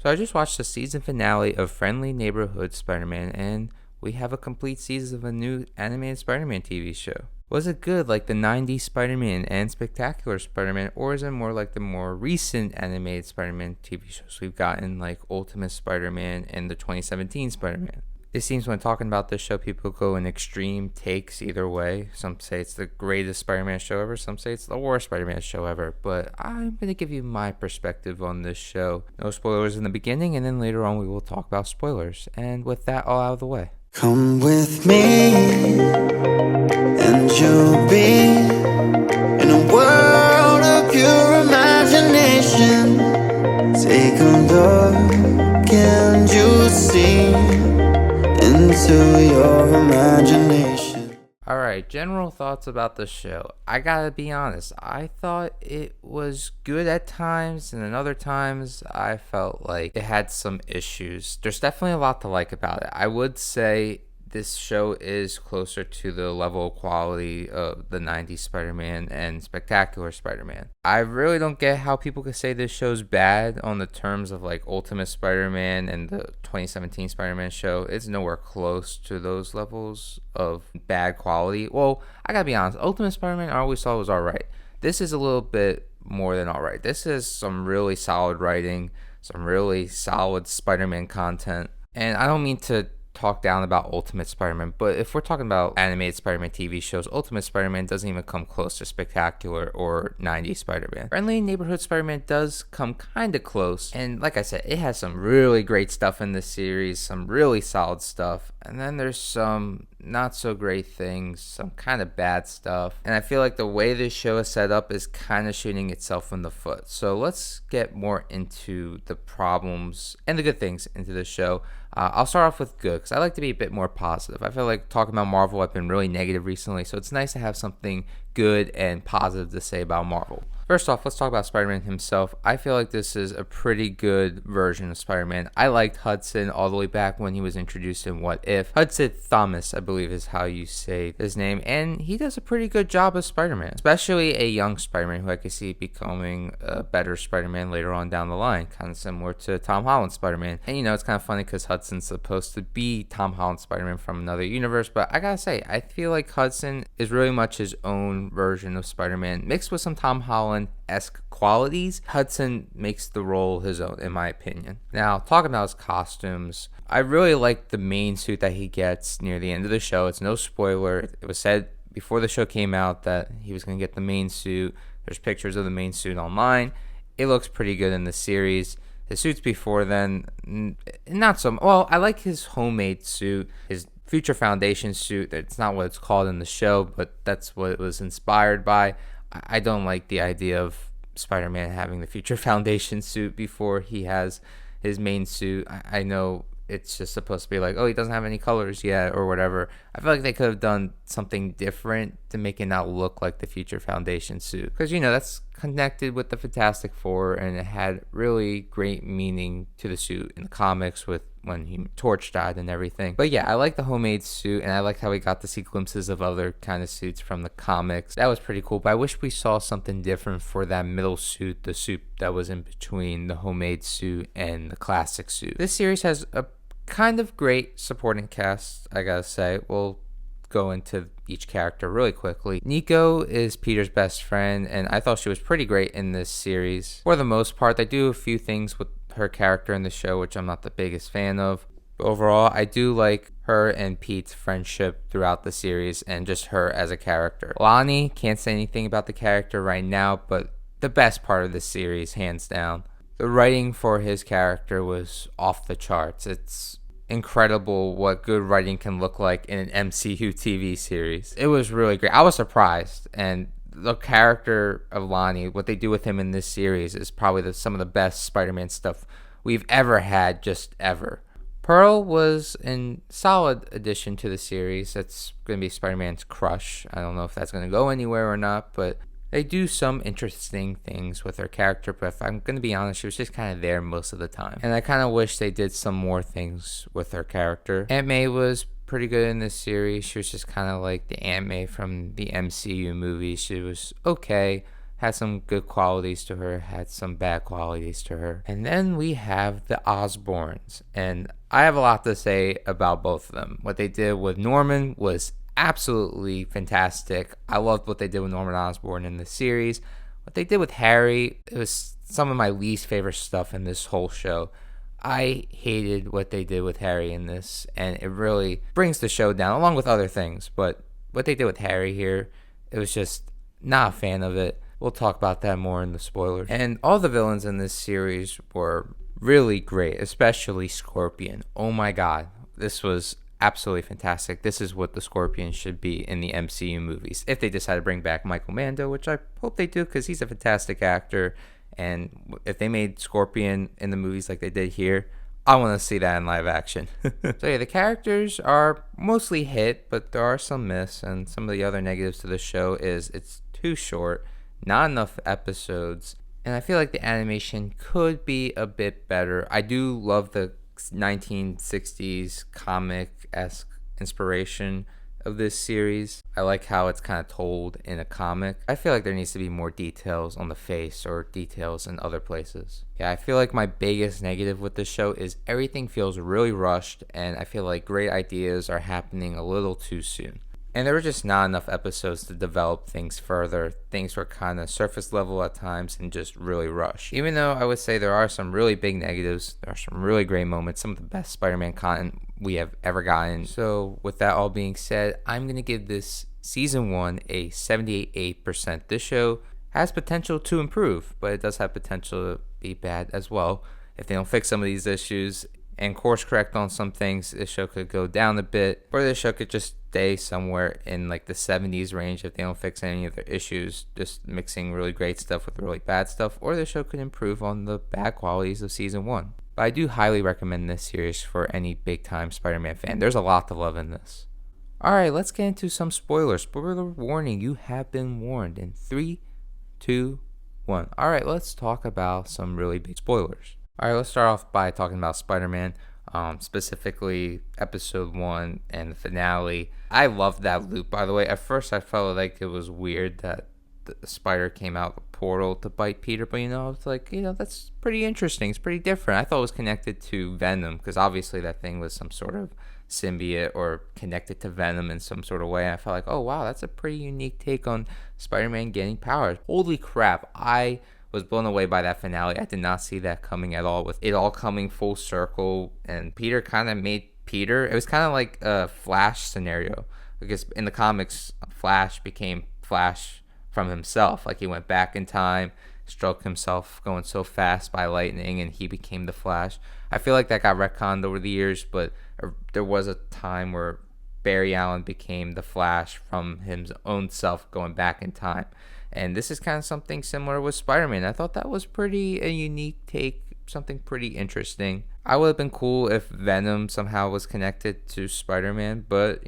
So I just watched the season finale of Friendly Neighborhood Spider-Man, and we have a complete season of a new animated Spider-Man TV show. Was it good like the 90s Spider-Man and Spectacular Spider-Man, or is it more like the more recent animated Spider-Man TV shows we've gotten, like Ultimate Spider-Man and the 2017 Spider-Man? It seems when talking about this show, people go in extreme takes either way. Some say it's the greatest Spider-Man show ever, some say it's the worst Spider-Man show ever. But I'm going to give you my perspective on this show. No spoilers in the beginning, and then later on we will talk about spoilers. And with that all out of the way. Come with me, and you'll be in a world of pure imagination. Take a look and you'll see into your imagination. Alright, general thoughts about the show. I gotta be honest, I thought it was good at times, and then other times I felt like it had some issues. There's definitely a lot to like about it. I would say this show is closer to the level of quality of the 90s Spider-Man and Spectacular Spider-Man. I really don't get how people could say this show's bad on the terms of like Ultimate Spider-Man and the 2017 Spider-Man show. It's nowhere close to those levels of bad quality. Well, I gotta be honest, Ultimate Spider-Man I always thought was alright. This is a little bit more than alright. This is some really solid writing, some really solid Spider-Man content. And I don't mean to talk down about Ultimate Spider-Man, but if we're talking about animated Spider-Man TV shows, Ultimate Spider-Man doesn't even come close to Spectacular or 90s Spider-Man. Friendly Neighborhood Spider-Man does come kind of close, and like I said, it has some really great stuff in this series, some really solid stuff, and then there's some not so great things, some kind of bad stuff, and I feel like the way this show is set up is kind of shooting itself in the foot. So let's get more into the problems and the good things into the show. I'll start off with good, because I like to be a bit more positive. I feel like talking about Marvel, I've been really negative recently, so it's nice to have something good and positive to say about Marvel. First off, let's talk about Spider-Man himself. I feel like this is a pretty good version of Spider-Man. I liked Hudson all the way back when he was introduced in What If. Hudson Thomas, I believe is how you say his name, and he does a pretty good job as Spider-Man, especially a young Spider-Man who I could see becoming a better Spider-Man later on down the line, kind of similar to Tom Holland's Spider-Man. And it's kind of funny because Hudson's supposed to be Tom Holland's Spider-Man from another universe, but I gotta say, I feel like Hudson is really much his own version of Spider-Man, mixed with some Tom Holland-esque qualities. Hudson makes the role his own, in my opinion. Now, talking about his costumes, I really like the main suit that he gets near the end of the show. It's no spoiler. It was said before the show came out that he was going to get the main suit. There's pictures of the main suit online. It looks pretty good in the series. His suits before then, not so. Well, I like his homemade suit, his Future Foundation suit. That's not what it's called in the show, but that's what it was inspired by. I don't like the idea of Spider-Man having the Future Foundation suit before he has his main suit. I know it's just supposed to be like, oh, he doesn't have any colors yet or whatever. I feel like they could have done something different to make it not look like the Future Foundation suit, because that's connected with the Fantastic Four, and it had really great meaning to the suit in the comics with when Torch died and everything. But yeah, I like the homemade suit, and I like how we got to see glimpses of other kind of suits from the comics. That was pretty cool, but I wish we saw something different for that middle suit, the suit that was in between the homemade suit and the classic suit. This series has a kind of great supporting cast, I gotta say. We'll go into each character really quickly. Nico is Peter's best friend, and I thought she was pretty great in this series. For the most part, they do a few things with her character in the show which I'm not the biggest fan of. But overall, I do like her and Pete's friendship throughout the series and just her as a character. Lonnie, can't say anything about the character right now, but the best part of this series, hands down. The writing for his character was off the charts. It's incredible what good writing can look like in an MCU TV series. It was really great. I was surprised, and the character of Lonnie, what they do with him in this series is probably some of the best Spider-Man stuff we've ever had, just ever. Pearl was a solid addition to the series. That's going to be Spider-Man's crush. I don't know if that's going to go anywhere or not, but they do some interesting things with her character, but if I'm going to be honest, she was just kind of there most of the time. And I kind of wish they did some more things with her character. Aunt May was pretty good in this series. She was just kind of like the Aunt May from the MCU movies. She was okay, had some good qualities to her, had some bad qualities to her. And then we have the Osborns, and I have a lot to say about both of them. What they did with Norman was absolutely fantastic. I loved what they did with Norman Osborn in the series. What they did with Harry, it was some of my least favorite stuff in this whole show. I hated what they did with Harry in this, and it really brings the show down, along with other things. But what they did with Harry here, it was just not a fan of it. We'll talk about that more in the spoilers. And all the villains in this series were really great, especially Scorpion. Oh my god, this was absolutely fantastic. This is what the Scorpion should be in the MCU movies. If they decide to bring back Michael Mando, which I hope they do because he's a fantastic actor. And if they made Scorpion in the movies like they did here, I want to see that in live action. So yeah, the characters are mostly hit, but there are some miss. And some of the other negatives to the show is it's too short, not enough episodes, and I feel like the animation could be a bit better. I do love the 1960s comic-esque inspiration of this series. I like how it's kind of told in a comic. I feel like there needs to be more details on the face or details in other places. Yeah, I feel like my biggest negative with this show is everything feels really rushed, and I feel like great ideas are happening a little too soon. And there were just not enough episodes to develop things further. Things were kind of surface level at times and just really rushed. Even though I would say there are some really big negatives, there are some really great moments, some of the best Spider-Man content we have ever gotten. So with that all being said, I'm going to give this season 1 a 78%. This show has potential to improve, but it does have potential to be bad as well. If they don't fix some of these issues and course correct on some things, this show could go down a bit, or this show could just stay somewhere in like the 70s range if they don't fix any of their issues, just mixing really great stuff with really bad stuff, or the show could improve on the bad qualities of season 1. But I do highly recommend this series for any big time Spider-Man fan. There's a lot to love in this. Alright, let's get into some spoilers. Spoiler warning, you have been warned in 3, 2, 1. Alright, let's talk about some really big spoilers. Alright, let's start off by talking about Spider-Man, specifically episode 1 and the finale. I loved that loop, by the way. At first I felt like it was weird that the spider came out the portal to bite Peter, but I was like, that's pretty interesting. It's pretty different. I thought it was connected to Venom, because obviously that thing was some sort of symbiote or connected to Venom in some sort of way. I felt like, oh wow, that's a pretty unique take on Spider-Man getting powers. Holy crap, I was blown away by that finale. I did not see that coming at all, with it all coming full circle, and Peter kind of made Peter. It was kind of like a Flash scenario, because in the comics, Flash became Flash from himself. Like he went back in time, struck himself going so fast by lightning, and he became the Flash. I feel like that got retconned over the years, but there was a time where Barry Allen became the Flash from his own self going back in time. And this is kind of something similar with Spider-Man. I thought that was pretty a unique take, something pretty interesting. I would have been cool if Venom somehow was connected to Spider-Man, but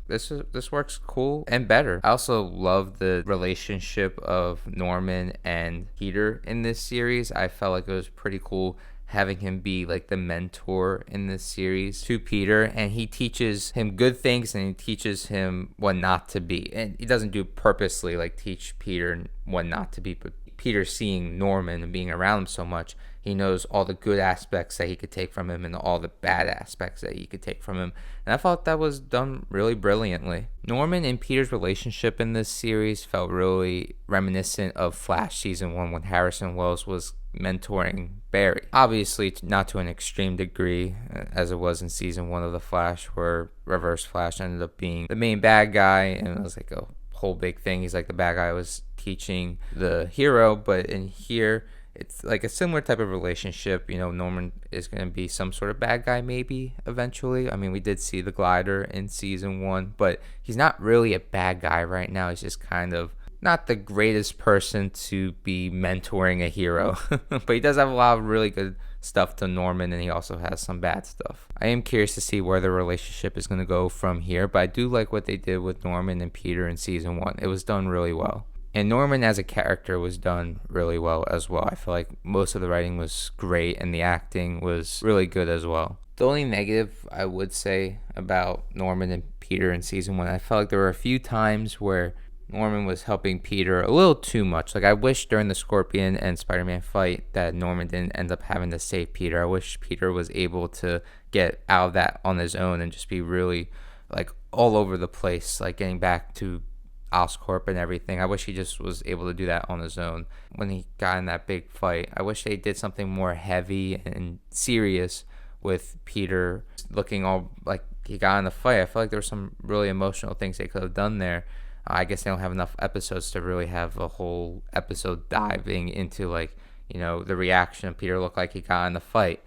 this works cool and better. I also love the relationship of Norman and Peter in this series. I felt like it was pretty cool having him be like the mentor in this series to Peter, and he teaches him good things and he teaches him what not to be. And he doesn't do purposely like teach Peter what not to be, but Peter seeing Norman and being around him so much, he knows all the good aspects that he could take from him and all the bad aspects that he could take from him. And I thought that was done really brilliantly. Norman and Peter's relationship in this series felt really reminiscent of Flash season 1 when Harrison Wells was mentoring Barry. Obviously not to an extreme degree as it was in season 1 of The Flash, where Reverse Flash ended up being the main bad guy, and it was like a whole big thing. He's like the bad guy was teaching the hero, but in here it's like a similar type of relationship. Norman is going to be some sort of bad guy maybe eventually. I mean, we did see the glider in season 1, but he's not really a bad guy right now. He's just kind of not the greatest person to be mentoring a hero, but he does have a lot of really good stuff to Norman, and he also has some bad stuff. I am curious to see where the relationship is going to go from here, but I do like what they did with Norman and Peter in season 1. It was done really well. And Norman as a character was done really well as well. I feel like most of the writing was great and the acting was really good as well. The only negative I would say about Norman and Peter in season 1, I felt like there were a few times where Norman was helping Peter a little too much. Like, I wish during the Scorpion and Spider-Man fight that Norman didn't end up having to save Peter. I wish Peter was able to get out of that on his own and just be really, like, all over the place, like getting back to Oscorp and everything. I wish he just was able to do that on his own when he got in that big fight. I wish they did something more heavy and serious with Peter looking all like he got in the fight. I feel like there were some really emotional things they could have done there. I guess they don't have enough episodes to really have a whole episode diving into, like, the reaction of Peter looked like he got in the fight.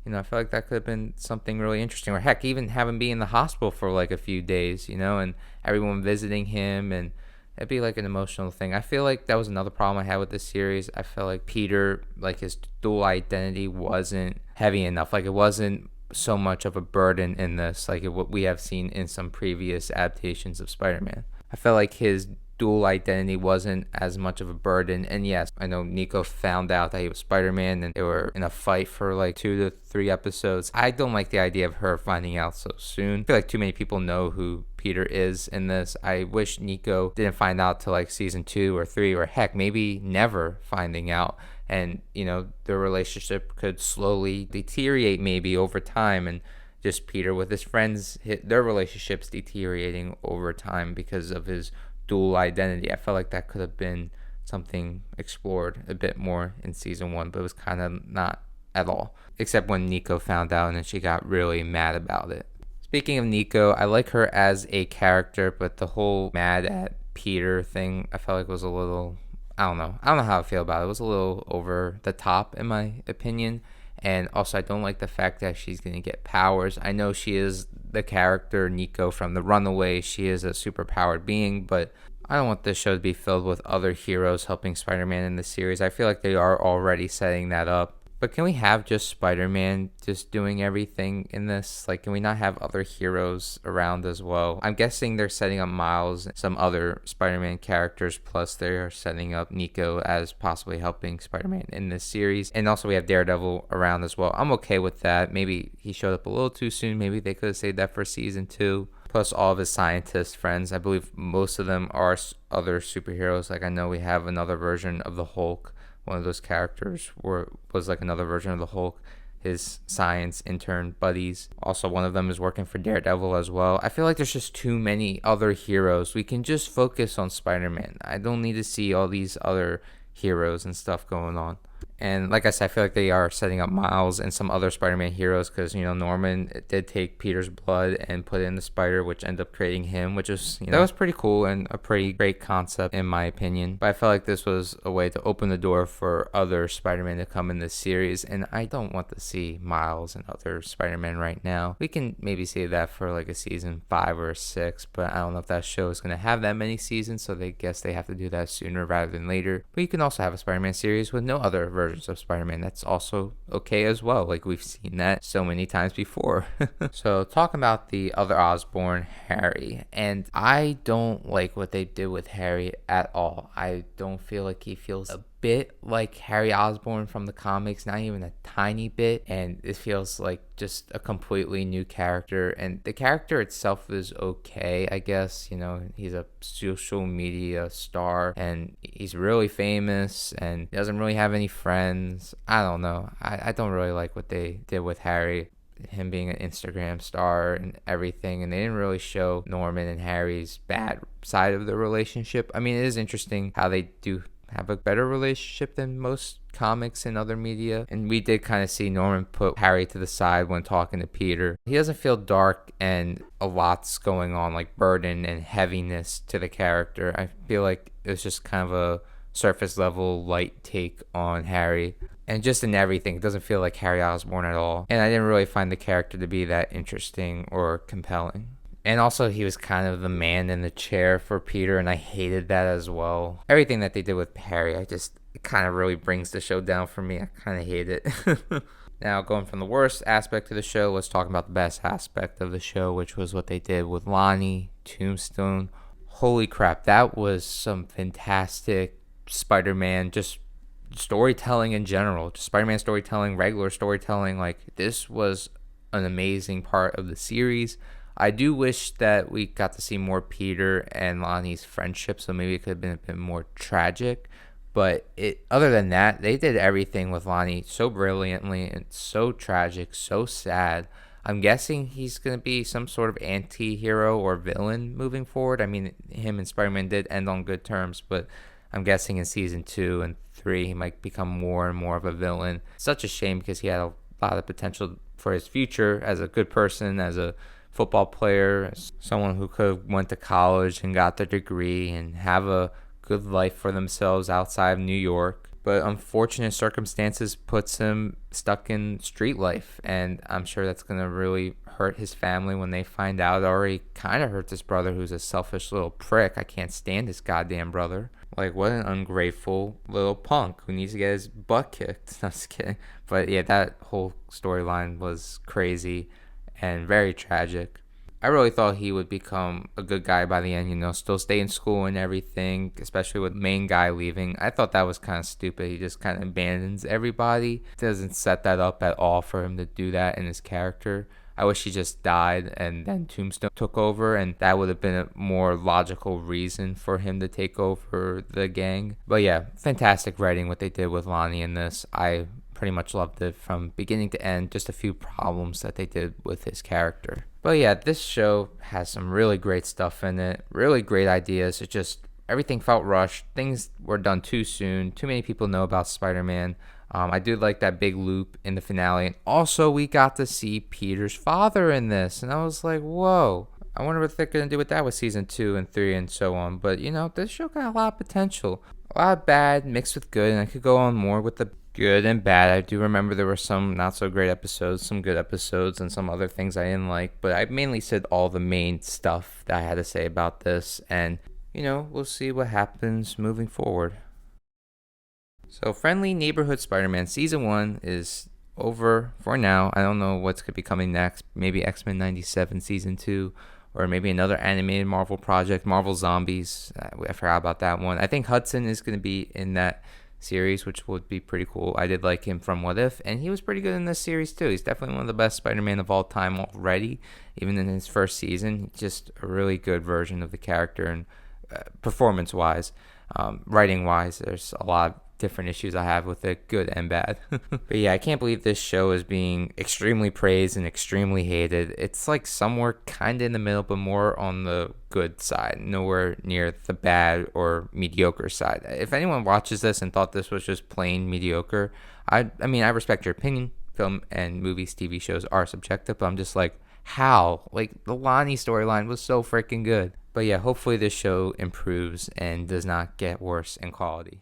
I feel like that could have been something really interesting. Or heck, even have him be in the hospital for like a few days, and everyone visiting him, and it'd be like an emotional thing. I feel like that was another problem I had with this series. I felt like Peter, like his dual identity wasn't heavy enough. Like, it wasn't so much of a burden in this, like what we have seen in some previous adaptations of Spider-Man. I felt like his dual identity wasn't as much of a burden. And yes, I know Nico found out that he was Spider-Man and they were in a fight for like 2 to 3 episodes. I don't like the idea of her finding out so soon. I feel like too many people know who Peter is in this. I wish Nico didn't find out till like season 2 or 3, or heck, maybe never finding out. And their relationship could slowly deteriorate maybe over time, and just Peter with his friends, their relationships deteriorating over time because of his dual identity. I felt like that could have been something explored a bit more in season 1, but it was kind of not at all, except when Nico found out and then she got really mad about it. Speaking of Nico, I like her as a character, but the whole mad at Peter thing, I felt like was a little, I don't know how I feel about it. It was a little over the top in my opinion. And also, I don't like the fact that she's going to get powers. I know she is the character Nico from The Runaway. She is a superpowered being, but I don't want this show to be filled with other heroes helping Spider-Man in the series. I feel like they are already setting that up. But can we have just Spider-Man just doing everything in this? Like, can we not have other heroes around as well? I'm guessing they're setting up Miles and some other Spider-Man characters, plus they're setting up Nico as possibly helping Spider-Man in this series. And also we have Daredevil around as well. I'm okay with that. Maybe he showed up a little too soon. Maybe they could have saved that for season 2. Plus all of his scientist friends. I believe most of them are other superheroes. Like, I know we have another version of the Hulk. One of those characters was like another version of the Hulk, his science intern buddies. Also, one of them is working for Daredevil as well. I feel like there's just too many other heroes. We can just focus on Spider-Man. I don't need to see all these other heroes and stuff going on. And like I said, I feel like they are setting up Miles and some other Spider-Man heroes because, Norman did take Peter's blood and put it in the spider, which ended up creating him, which is, that was pretty cool and a pretty great concept in my opinion. But I felt like this was a way to open the door for other Spider-Man to come in this series, and I don't want to see Miles and other Spider-Man right now. We can maybe save that for like a season 5 or 6, but I don't know if that show is going to have that many seasons, so they guess they have to do that sooner rather than later. But you can also have a Spider-Man series with no other versions of Spider-Man. That's also okay as well. Like, we've seen that so many times before. So talking about the other Osborn, Harry, and I don't like what they did with Harry at all. I don't feel like he feels a bit like Harry Osborn from the comics, not even a tiny bit, and it feels like just a completely new character. And the character itself is okay, I guess. He's a social media star and he's really famous and he doesn't really have any friends. I don't know. I don't really like what they did with Harry, him being an Instagram star and everything, and they didn't really show Norman and Harry's bad side of the relationship. I mean, it is interesting how they do have a better relationship than most comics and other media, and we did kind of see Norman put Harry to the side when talking to Peter. He doesn't feel dark and a lot's going on, like burden and heaviness to the character. I feel like it was just kind of a surface level light take on Harry, and just in everything it doesn't feel like Harry Osborn at all, and I didn't really find the character to be that interesting or compelling. And also, he was kind of the man in the chair for Peter, and I hated that as well. Everything that they did with Harry, it kind of really brings the show down for me. I kind of hate it. Now, going from the worst aspect of the show, let's talk about the best aspect of the show, which was what they did with Lonnie, Tombstone. Holy crap, that was some fantastic Spider-Man, just storytelling in general. Just Spider-Man storytelling, regular storytelling. Like, this was an amazing part of the series. I do wish that we got to see more Peter and Lonnie's friendship, so maybe it could have been a bit more tragic. But other than that, they did everything with Lonnie so brilliantly and so tragic, so sad. I'm guessing he's going to be some sort of anti hero or villain moving forward. I mean, him and Spider Man did end on good terms, but I'm guessing in season 2 and 3, he might become more and more of a villain. Such a shame because he had a lot of potential for his future as a good person, as a football player, as someone who could have went to college and got their degree and have a good life for themselves outside of New York. But unfortunate circumstances puts him stuck in street life, and I'm sure that's gonna really hurt his family when they find out. It already kind of hurts his brother, who's a selfish little prick. I can't stand his goddamn brother. Like, what an ungrateful little punk who needs to get his butt kicked. No, just kidding. But yeah, that whole storyline was crazy and very tragic. I really thought he would become a good guy by the end, still stay in school and everything, especially with main guy leaving. I thought that was kind of stupid. He just kind of abandons everybody. Doesn't set that up at all for him to do that in his character. I wish he just died and then Tombstone took over, and that would have been a more logical reason for him to take over the gang. But yeah, fantastic writing what they did with Lonnie in this. I pretty much loved it from beginning to end. Just a few problems that they did with his character. But yeah, this show has some really great stuff in it, really great ideas. It just, everything felt rushed. Things were done too soon. Too many people know about Spider-Man. I do like that big loop in the finale. And also, we got to see Peter's father in this. And I was like, whoa. I wonder what they're going to do with that with season 2 and 3 and so on. But, this show got a lot of potential. A lot of bad mixed with good. And I could go on more with the good and bad. I do remember there were some not so great episodes, some good episodes, and some other things I didn't like. But I mainly said all the main stuff that I had to say about this. And, we'll see what happens moving forward. So, Friendly Neighborhood Spider-Man Season 1 is over for now. I don't know what's going to be coming next. Maybe X-Men 97 Season 2, or maybe another animated Marvel project, Marvel Zombies. I forgot about that one. I think Hudson is going to be in that series, which would be pretty cool. I did like him from What If, and he was pretty good in this series too. He's definitely one of the best Spider-Man of all time already, even in his first season. Just a really good version of the character, and performance-wise, writing-wise, there's a lot of different issues I have with it, good and bad. But yeah, I can't believe this show is being extremely praised and extremely hated. It's like somewhere kind of in the middle, but more on the good side, nowhere near the bad or mediocre side. If anyone watches this and thought this was just plain mediocre, I mean, I respect your opinion. Film and movies, TV shows are subjective, but I'm just like, how? Like, the Lonnie storyline was so freaking good. But yeah, hopefully this show improves and does not get worse in quality.